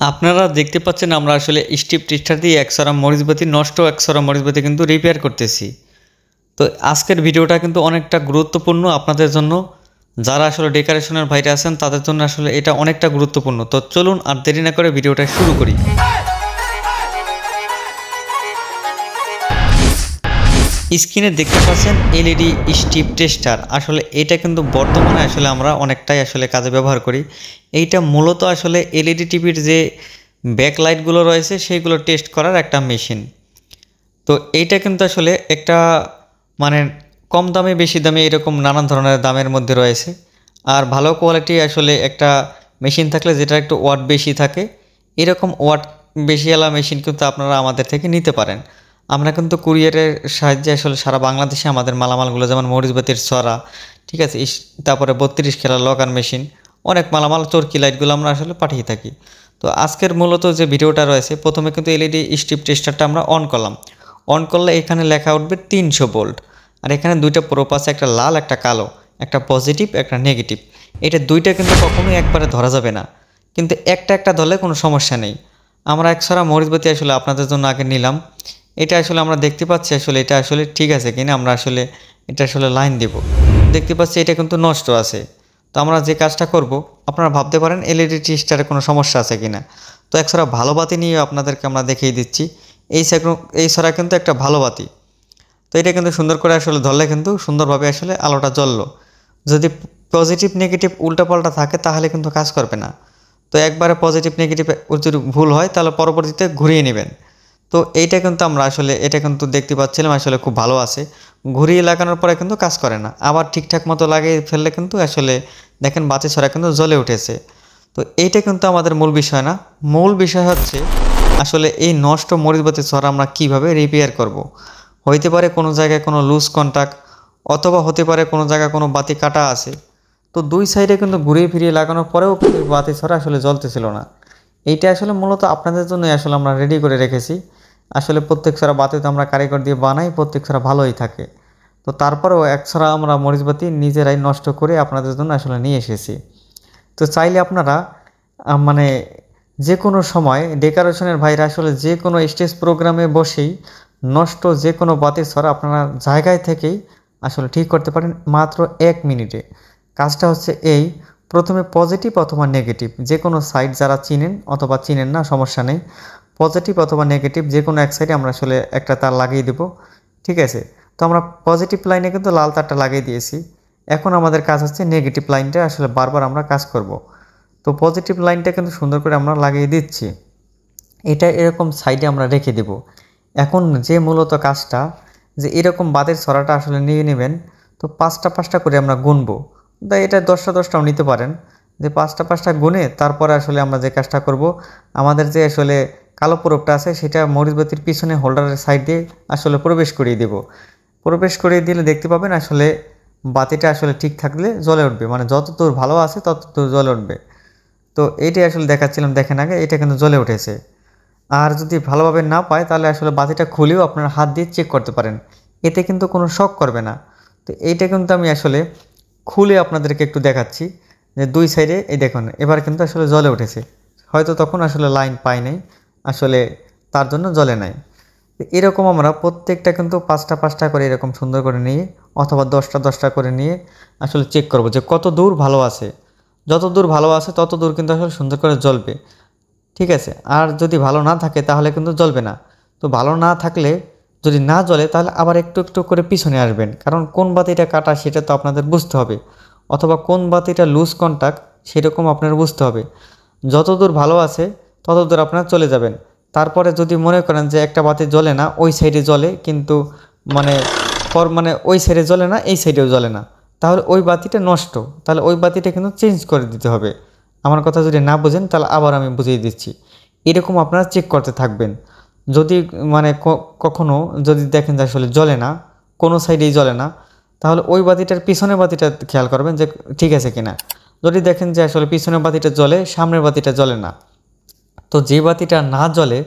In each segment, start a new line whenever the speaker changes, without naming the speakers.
আপনারা দেখতে পাচ্ছেন আমরা আসলে স্টিপ টেস্টার দিয়ে একসরা মরিচবাতি নষ্ট একসরা মরিচবাতি কিন্তু রিপেয়ার করতেছি। তো আজকের ভিডিওটা কিন্তু অনেকটা গুরুত্বপূর্ণ আপনাদের জন্য, যারা আসলে ডেকোরেশনের ভাইরা আছেন তাদের জন্য আসলে এটা অনেকটা গুরুত্বপূর্ণ। তো চলুন আর দেরি না করে ভিডিওটা শুরু করি। স্ক্রিনে দেখতে পাচ্ছেন এলইডি স্টিপ টেস্টার। আসলে এটা কিন্তু বর্তমানে আসলে আমরা অনেকটাই আসলে কাজে ব্যবহার করি। এইটা মূলত আসলে এলইডি টিভির যে ব্যাকলাইটগুলো রয়েছে সেইগুলো টেস্ট করার একটা মেশিন। তো এইটা কিন্তু আসলে একটা মানে কম দামে বেশি দামে এরকম নানান ধরনের দামের মধ্যে রয়েছে। আর ভালো কোয়ালিটি আসলে একটা মেশিন থাকলে যেটা একটু ওয়াট বেশি থাকে, এরকম ওয়াট বেশিওয়ালা মেশিন কিন্তু আপনারা আমাদের থেকে নিতে পারেন। আমরা কিন্তু কুরিয়ারের সাহায্যে আসলে সারা বাংলাদেশে আমাদের মালামালগুলো, যেমন মরিচবাতির ছড়া, ঠিক আছে, তারপরে 32 খেলা লকার মেশিন, অনেক মালামাল, চরকি লাইটগুলো আমরা আসলে পাঠিয়ে থাকি। তো আজকের মূলত যে ভিডিওটা রয়েছে, প্রথমে কিন্তু এলইডি স্ট্রিপ টেস্টারটা আমরা অন করলাম। অন করলে এখানে লেখা উঠবে 300 ভোল্ট। আর এখানে দুইটা প্রোব আছে, একটা লাল একটা কালো, একটা পজিটিভ একটা নেগেটিভ। এটা দুইটা কিন্তু কখনোই একবারে ধরা যাবে না, কিন্তু একটা একটা ধরলে কোনো সমস্যা নেই। আমরা একছড়া মরিচবাতি আসলে আপনাদের জন্য আগে নিলাম। এটা আসলে আমরা দেখতে পাচ্ছি আসলে এটা আসলে ঠিক আছে কিনা। আমরা আসলে এটা আসলে লাইন দেব, দেখতে পাচ্ছি এটা কিন্তু নষ্ট আছে। তো আমরা যে কাজটা করব, আপনারা ভাবতে পারেন এলইডি টেস্টারে কোনো সমস্যা আছে কিনা। তো একছড়া ভালো বাতি নিয়ে আপনাদেরকে আমরা দেখিয়ে দিচ্ছি। এই ছড়া কিন্তু একটা ভালো বাতি। তো এটা কিন্তু সুন্দর করে আসলে ধরলে কিন্তু সুন্দরভাবে আসলে আলোটা জ্বললো। যদি পজিটিভ নেগেটিভ উল্টাপাল্টা থাকে তাহলে কিন্তু কাজ করবে না। তো একবারে পজিটিভ নেগেটিভ যদি ভুল হয় তাহলে পরবর্তীতে ঘুরিয়ে নেবেন। তো এইটা কিন্তু আমরা আসলে এটা কিন্তু দেখতে পাচ্ছিলাম আসলে খুব ভালো আছে। ঘুরিয়ে লাগানোর পরে কিন্তু কাজ করে না, আবার ঠিকঠাক মতো লাগিয়ে ফেললে কিন্তু আসলে দেখেন বাতি ছড়া কিন্তু জ্বলে উঠেছে। তো এইটা কিন্তু আমাদের মূল বিষয় না। মূল বিষয় হচ্ছে আসলে এই নষ্ট মরিচবাতি ছড়া আমরা কিভাবে রিপেয়ার করব। হইতে পারে কোনো জায়গায় কোনো লুজ কন্টাক্ট, অথবা হতে পারে কোনো জায়গায় কোনো বাতি কাটা আছে। তো দুই সাইডে কিন্তু ঘুরিয়ে ফিরিয়ে লাগানোর পরেও কিন্তু বাতি ছড়া আসলে জ্বলতেছিল না। এইটা আসলে মূলত আপনাদের জন্যই আসলে আমরা রেডি করে রেখেছি। আসলে প্রত্যেক ছড়া বাতি তো আমরা কারিগর দিয়ে বানাই, প্রত্যেক ছড়া ভালোই থাকে। তো তারপরেও এক ছড়া আমরা মরিচবাতি নিজেরাই নষ্ট করে আপনাদের জন্য আসলে নিয়ে এসেছি। তো চাইলে আপনারা মানে যে কোনো সময় ডেকোরেশনের ভাইরা আসলে যে কোনো স্টেজ প্রোগ্রামে বসেই নষ্ট যে কোনো বাতির ছড়া আপনারা জায়গায় থেকেই আসলে ঠিক করতে পারেন মাত্র 1 মিনিটে। কাজটা হচ্ছে এই, প্রথমে পজিটিভ অথবা নেগেটিভ যে কোনো সাইড যারা চিনেন অথবা চিনেন না সমস্যা নেই, পজিটিভ অথবা নেগেটিভ যে কোনো এক সাইডে আমরা আসলে একটা তার লাগিয়ে দেব। ঠিক আছে, তো আমরা পজিটিভ লাইনে কিন্তু লাল তারটা লাগিয়ে দিয়েছি। এখন আমাদের কাজ হচ্ছে নেগেটিভ লাইনটা আসলে বারবার আমরা কাজ করব। তো পজিটিভ লাইনটা কিন্তু সুন্দর করে আমরা লাগিয়ে দিচ্ছি। এটা এরকম সাইডে আমরা রেখে দেব। এখন যে মূলত কাজটা, যে এরকম বাতির ছড়াটা আসলে নিয়ে নেবেন। তো পাঁচটা পাঁচটা করে আমরা গুনবো। তাই এটা 10টা 10টাও নিতে পারেন, যে পাঁচটা পাঁচটা গুনে তারপরে আসলে আমরা যে কাজটা করব, আমাদের যে আসলে কালো প্রোবটা আছে সেটা মরিচবাতির পিছনে হোল্ডারের সাইড দিয়ে আসলে প্রবেশ করিয়ে দেব। প্রবেশ করিয়ে দিলে দেখতে পাবেন আসলে বাতিটা আসলে ঠিক থাকলে জ্বলে উঠবে, মানে যত দূর ভালো আছে তত দূর জ্বলে উঠবে। তো এইটাই আসলে দেখাচ্ছিলাম, দেখেন আগে এটা কিন্তু জ্বলে উঠেছে। আর যদি ভালোভাবে না পায় তাহলে আসলে বাতিটা খুলেও আপনার হাত দিয়ে চেক করতে পারেন, এতে কিন্তু কোনো শক করবে না। তো এইটা কিন্তু আমি আসলে খুলে আপনাদেরকে একটু দেখাচ্ছি, যে দুই সাইডে এই দেখুন এবার কিন্তু আসলে জ্বলে উঠেছে। হয়তো তখন আসলে লাইন পাই নাই, আসলে তার জন্য জ্বলে নাই। এরকম আমরা প্রত্যেকটা কিন্তু পাঁচটা পাঁচটা করে এরকম সুন্দর করে নিয়ে অথবা 10টা 10টা করে নিয়ে আসলে চেক করব যে কত দূর ভালো আছে। যত দূর ভালো আছে তত দূর কিন্তু আসলে সুন্দর করে জ্বলবে। ঠিক আছে, আর যদি ভালো না থাকে তাহলে কিন্তু জ্বলবে না। তো ভালো না থাকলে যদি না জ্বলে তাহলে আবার একটু একটু করে পিছনে আসবেন, কারণ কোন বাতিটা কাটা সেটা তো আপনাদের বুঝতে হবে, অথবা কোন বাতিটা লুজ কন্টাক্ট সেরকম আপনার বুঝতে হবে। যত দূর ভালো আছে তত দূর আপনারা চলে যাবেন। তারপরে যদি মনে করেন যে একটা বাতি জ্বলে না, ওই সাইডে জ্বলে কিন্তু মানে ওই সাইডে জ্বলে না এই সাইডেও জ্বলে না, তাহলে ওই বাতিটা নষ্ট, তাহলে ওই বাতিটা কিন্তু চেঞ্জ করে দিতে হবে। আমার কথা যদি না বোঝেন তাহলে আবার আমি বুঝিয়ে দিচ্ছি। এরকম আপনারা চেক করতে থাকবেন। যদি মানে কখনও যদি দেখেন যে আসলে জ্বলে না, কোনো সাইডেই জ্বলে না, তাহলে ওই বাতিটার পিছনের বাতিটা খেয়াল করবেন যে ঠিক আছে কিনা। যদি দেখেন যে আসলে পিছনের বাতিটা জ্বলে সামনের বাতিটা জ্বলে না, তো যে বাতিটা না জ্বলে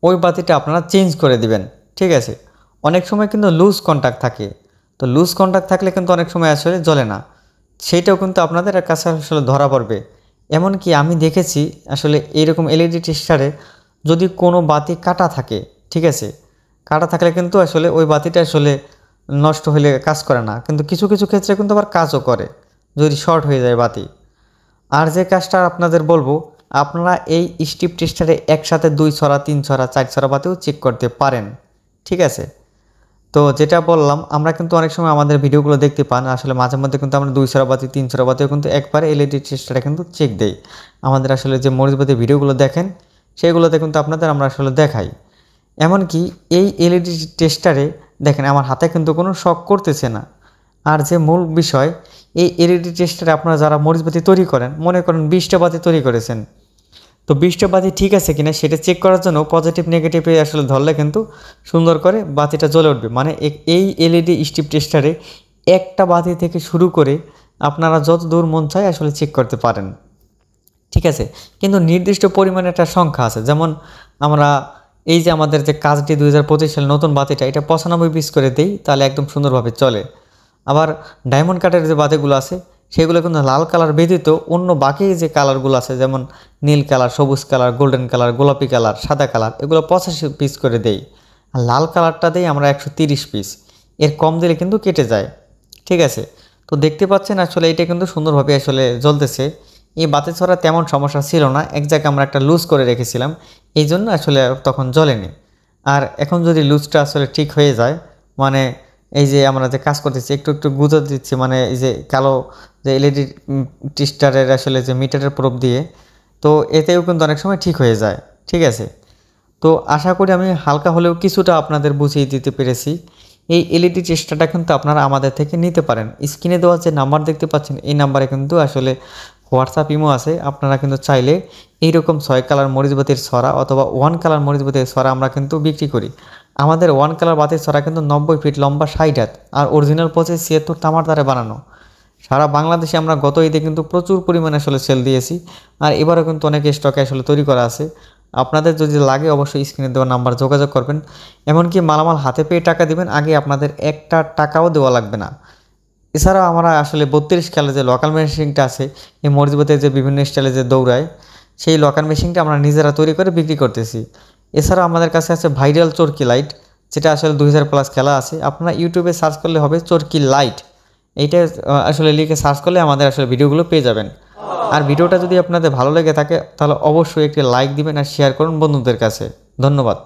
ওই বাতিটা আপনারা চেঞ্জ করে দিবেন। ঠিক আছে, অনেক সময় কিন্তু লুজ কন্টাক্ট থাকে, তো লুজ কন্টাক্ট থাকলে কিন্তু অনেক সময় আসলে জ্বলে না, সেইটাও কিন্তু আপনাদের কাছে আসলে ধরা পড়বে। এমনকি আমি দেখেছি আসলে এইরকম এলইডি টেস্টারে যদি কোনো বাতি কাটা থাকে, ঠিক আছে, কাটা থাকলে কিন্তু আসলে ওই বাতিটা আসলে নষ্ট হলে কাজ করে না, কিন্তু কিছু কিছু ক্ষেত্রে কিন্তু আবার কাজও করে যদি শর্ট হয়ে যায় বাতি। আর যে কাজটা আপনাদের বলবো, আপনারা এই স্টিপ টেস্টারে একসাথে 2 ছড়া 3 ছড়া 4 ছড়া বাতিও চেক করতে পারেন, ঠিক আছে। তো যেটা বললাম, আমরা কিন্তু অনেক সময় আমাদের ভিডিওগুলো দেখতে পান, আসলে মাঝে মধ্যে কিন্তু আমরা 2 ছড়া বাতি 3 ছড়া বাতিও কিন্তু একবারে এলইডি টেস্টারে কিন্তু চেক দেই। আমাদের আসলে যে মরিচবাতি ভিডিওগুলো দেখেন সেগুলোতে কিন্তু আপনাদের আমরা আসলে দেখাই। এমনকি এই এলইডি টেস্টারে দেখেন আমার হাতে কিন্তু কোনো শক করতেছে না। আর যে মূল বিষয়, এই এলইডি টেস্টারে আপনারা যারা মরিচবাতি তৈরি করেন, মনে করেন 20টা বাতি তৈরি করেছেন, তো 20টা বাতি ঠিক আছে কিনা সেটা চেক করার জন্য পজিটিভ নেগেটিভে আসলে ধরলে কিন্তু সুন্দর করে বাতিটা জ্বলে উঠবে। মানে এই এলইডি স্টিপ টেস্টারে একটা বাতি থেকে শুরু করে আপনারা যত দূর মন চায় আসলে চেক করতে পারেন, ঠিক আছে। কিন্তু নির্দিষ্ট পরিমাণে একটা সংখ্যা আছে, যেমন আমরা এই যে আমাদের যে কাজটি 2025 সালে নতুন বাতিটা, এটা 95 পিস করে দেই, তাহলে একদম সুন্দরভাবে চলে। আবার ডায়মন্ড কাটের যে বাতিগুলো আছে সেগুলো কিন্তু লাল কালার ব্যতীত অন্য বাকি যে কালারগুলো আছে, যেমন নীল কালার, সবুজ কালার, গোল্ডেন কালার, গোলাপি কালার, সাদা কালার, এগুলো 85 পিস করে দেই। আর লাল কালারটা দেই আমরা 130 পিস, এর কম দিলে কিন্তু কেটে যায়, ঠিক আছে। তো দেখতে পাচ্ছেন আসলে এটা কিন্তু সুন্দরভাবে আসলে জ্বলতেছে। এই বাতি ছড়া তেমন সমস্যা ছিল না, এক জায়গায় আমরা একটা লুজ করে রেখেছিলাম, এই জন্য আসলে তখন জ্বলেনি। আর এখন যদি লুজটা আসলে ঠিক হয়ে যায়, মানে এই যে আমরা যে কাজ করতেছি একটু একটু গুঁজো দিচ্ছি, মানে এই যে কালো যে এলইডি টেস্টারের আসলে যে মিটারের প্রোব দিয়ে, তো এতেও কিন্তু অনেক সময় ঠিক হয়ে যায়, ঠিক আছে। তো আশা করি আমি হালকা হলেও কিছুটা আপনাদের বুঝিয়ে দিতে পেরেছি। এই এলইডি টেস্টারটা কিন্তু আপনারা আমাদের থেকে নিতে পারেন। স্ক্রিনে দেওয়া যে নাম্বার দেখতে পাচ্ছেন এই নাম্বারে কিন্তু আসলে হোয়াটসঅ্যাপ ইমো আছে, আপনারা কিন্তু চাইলে এইরকম 6 কালার মরিচবাতির ছড়া অথবা 1 কালার মরিচবাতির ছড়া আমরা কিন্তু বিক্রি করি। আমাদের 1 কালার বাতির ছড়া কিন্তু 90 ফিট লম্বা, 60 হাত, আর অরিজিনাল 75 তামার দ্বারা বানানো। সারা বাংলাদেশে আমরা গত ঈদে কিন্তু প্রচুর পরিমাণে আসলে সেল দিয়েছি, আর এবারও কিন্তু অনেক স্টকে আসলে তৈরি করা আছে। আপনাদের যদি লাগে অবশ্যই স্ক্রিনে দেওয়া নাম্বার যোগাযোগ করবেন। এমনকি মালামাল হাতে পেয়ে টাকা দিবেন, আগে আপনাদের একটা টাকাও দেওয়া লাগবে না। এছাড়াও আমরা আসলে 32 কালে যে লোকাল মেশিনটা আছে, এই মরিচবাতির যে বিভিন্ন স্টাইলে যে দৌড়ায়, সেই লোকাল মেশিনটা আমরা নিজেরা তৈরি করে বিক্রি করতেছি। এছাড়াও আমাদের কাছে আছে ভাইরাল চরকি লাইট, যেটা আসলে 2000+ খেলা আছে। আপনারা ইউটিউবে সার্চ করলে হবে চরকি লাইট, এইটা আসলে লিখে সার্চ করলে আমাদের আসলে ভিডিওগুলো পেয়ে যাবেন। আর ভিডিওটা যদি আপনাদের ভালো লেগে থাকে তাহলে অবশ্যই একটি লাইক দিবেন আর শেয়ার করুন বন্ধুদের কাছে। ধন্যবাদ।